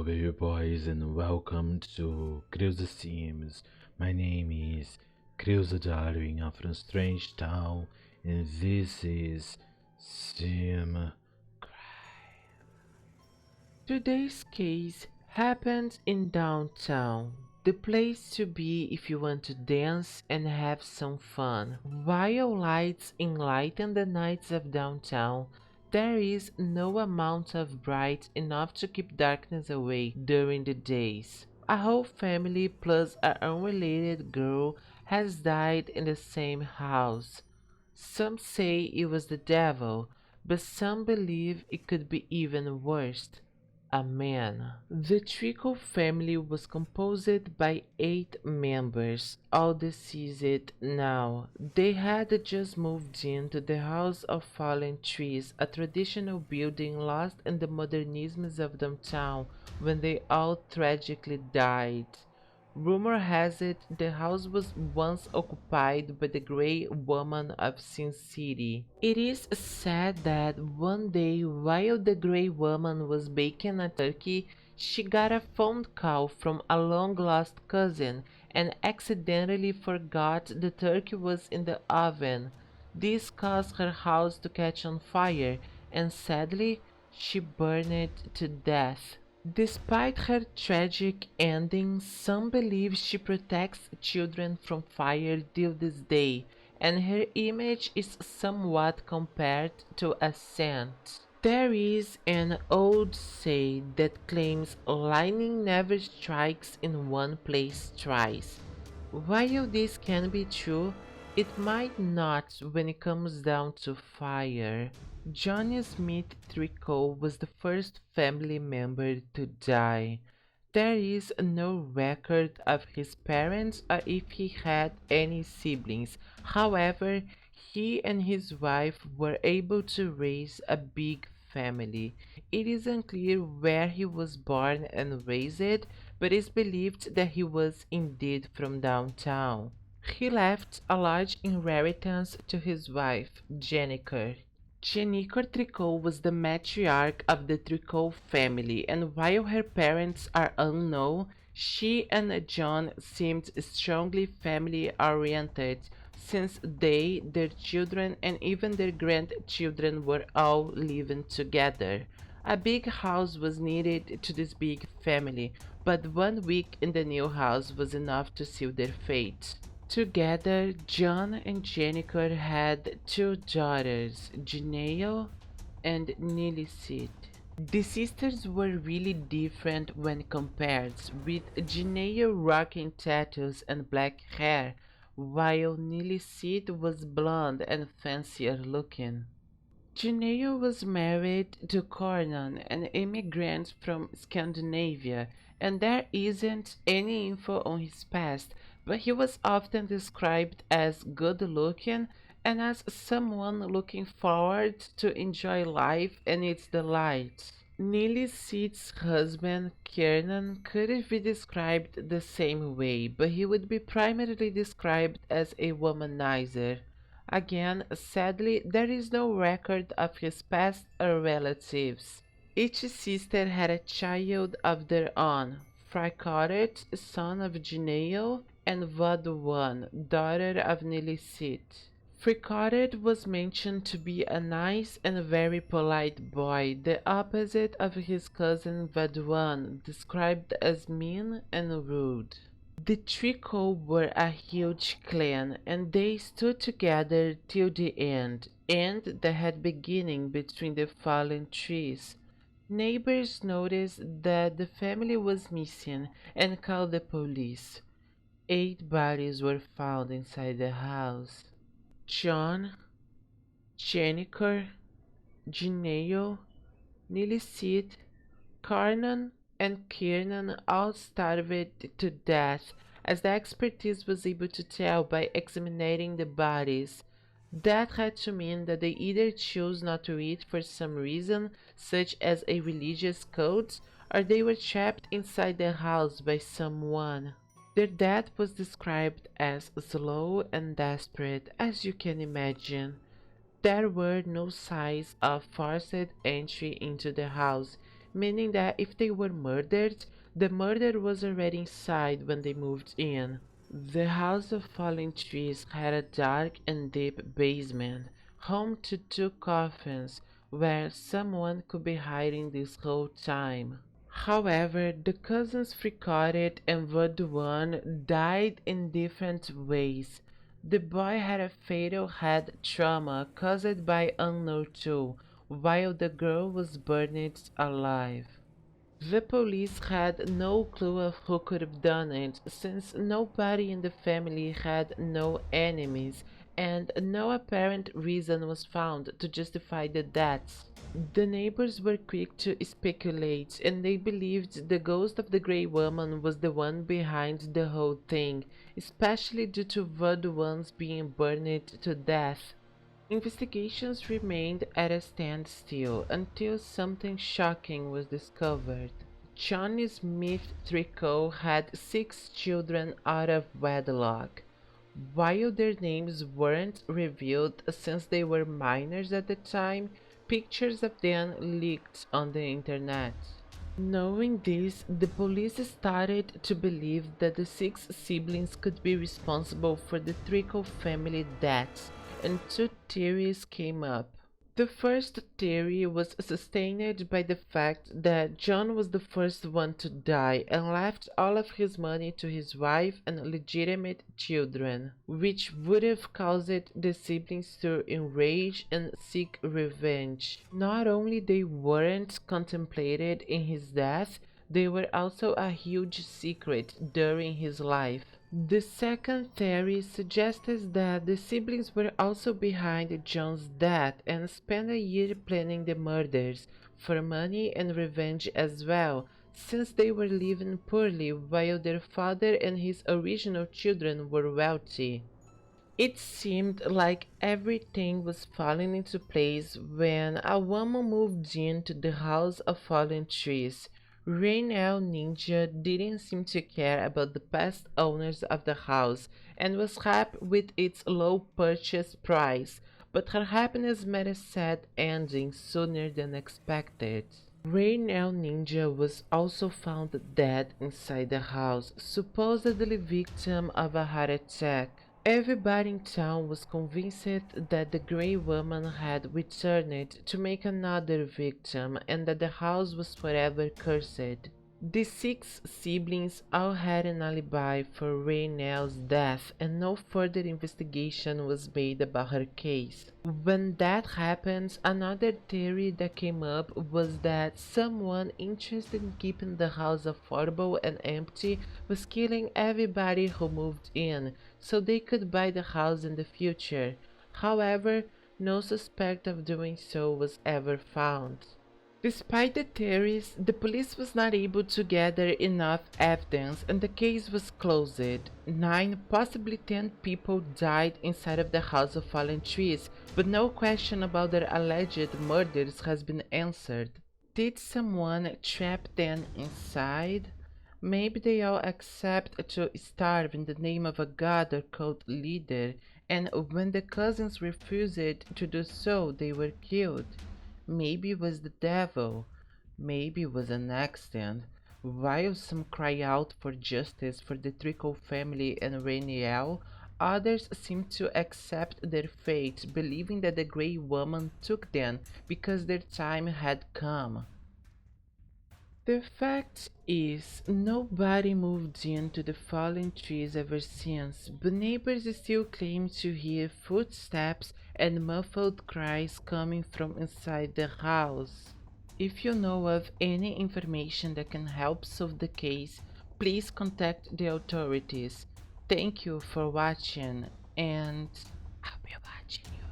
baby boys, and welcome to Creusa Sims. My name is Creusa Darwin. I'm from Strangetown, and this is Sim. Today's case happened in downtown, the place to be if you want to dance and have some fun. While lights enlighten the nights of downtown, there is no amount of bright enough to keep darkness away during the days. A whole family plus an unrelated girl has died in the same house. Some say it was the devil, but some believe it could be even worse, a man. The Tricou family was composed by 8 members, all deceased now. They had just moved into the House of Fallen Trees, a traditional building lost in the modernisms of downtown when they all tragically died. Rumor has it the house was once occupied by the Grey Woman of Sin City. It is said that one day while the Grey Woman was baking a turkey, she got a phone call from a long-lost cousin and accidentally forgot the turkey was in the oven. This caused her house to catch on fire, and sadly, she burned it to death. Despite her tragic ending, some believe she protects children from fire till this day, and her image is somewhat compared to a saint. There is an old say that claims lightning never strikes in one place twice. While this can be true, it might not when it comes down to fire. Johnny Smith Tricou was the first family member to die. There is no record of his parents or if he had any siblings. However, he and his wife were able to raise a big family. It is unclear where he was born and raised, but it's believed that he was indeed from downtown. He left a large inheritance to his wife, Jennifer. Jennifer Tricou was the matriarch of the Tricou family, and while her parents are unknown, she and John seemed strongly family-oriented since they, their children, and even their grandchildren were all living together. A big house was needed to this big family, but 1 week in the new house was enough to seal their fate. Together, John and Jennifer had 2 daughters, Janaeo and Nilicit. The sisters were really different when compared, with Janaeo rocking tattoos and black hair, while Nilicit was blonde and fancier looking. Janaeo was married to Cornan, an immigrant from Scandinavia, and there isn't any info on his past, but he was often described as good-looking and as someone looking forward to enjoy life and its delights. Neely Sid's husband, Kiernan, could be described the same way, but he would be primarily described as a womanizer. Again, sadly, there is no record of his past or relatives. Each sister had a child of their own, Fricoret, son of Gineo, and Vaduan, daughter of Nilicit. Fricoret was mentioned to be a nice and very polite boy, the opposite of his cousin Vaduan, described as mean and rude. The Tricou were a huge clan, and they stood together till the end, and that had beginning between the fallen trees. Neighbors noticed that the family was missing and called the police. 8 bodies were found inside the house. John, Jennifer, Gineo, Nilicit, Carnan, and Kiernan all starved to death, as the expertise was able to tell by examining the bodies. That had to mean that they either chose not to eat for some reason, such as a religious cult, or they were trapped inside the house by someone. Their death was described as slow and desperate, as you can imagine. There were no signs of forced entry into the house, meaning that if they were murdered, the murder was already inside when they moved in. The House of Fallen Trees had a dark and deep basement, home to two coffins, where someone could be hiding this whole time. However, the cousins Fricoret and Vaudoin died in different ways. The boy had a fatal head trauma caused by unknown tool, while the girl was burned alive. The police had no clue of who could have done it, since nobody in the family had no enemies, and no apparent reason was found to justify the deaths. The neighbors were quick to speculate, and they believed the ghost of the Grey Woman was the one behind the whole thing, especially due to Vaudoin's being burned to death. Investigations remained at a standstill until something shocking was discovered. Johnny Smith Tricou had 6 children out of wedlock. While their names weren't revealed since they were minors at the time, pictures of them leaked on the internet. Knowing this, the police started to believe that the 6 siblings could be responsible for the Tricou family deaths, and two theories came up. The first theory was sustained by the fact that John was the first one to die and left all of his money to his wife and legitimate children, which would have caused the siblings to enrage and seek revenge. Not only they weren't contemplated in his death, they were also a huge secret during his life. The second theory suggests that the siblings were also behind John's death and spent a year planning the murders, for money and revenge as well, since they were living poorly while their father and his original children were wealthy. It seemed like everything was falling into place when a woman moved into the House of Fallen Trees. Rainel Ninja didn't seem to care about the past owners of the house and was happy with its low purchase price, but her happiness met a sad ending sooner than expected. Rainel Ninja was also found dead inside the house, supposedly victim of a heart attack. Everybody in town was convinced that the Grey Woman had returned to make another victim and that the house was forever cursed. The 6 siblings all had an alibi for Raynell's death and no further investigation was made about her case. When that happened, another theory that came up was that someone interested in keeping the house affordable and empty was killing everybody who moved in, so they could buy the house in the future. However, no suspect of doing so was ever found. Despite the theories, the police was not able to gather enough evidence and the case was closed. 9, possibly 10 people died inside of the House of Fallen Trees, but no question about their alleged murders has been answered. Did someone trap them inside? Maybe they all accept to starve in the name of a god or cult leader, and when the cousins refused to do so, they were killed. Maybe it was the devil. Maybe it was an accident. While some cry out for justice for the Tricou family and Rainiel, others seem to accept their fate, believing that the Grey Woman took them because their time had come. The fact is, nobody moved into the fallen trees ever since, but neighbors still claim to hear footsteps and muffled cries coming from inside the house. If you know of any information that can help solve the case, please contact the authorities. Thank you for watching, and I'll be watching you.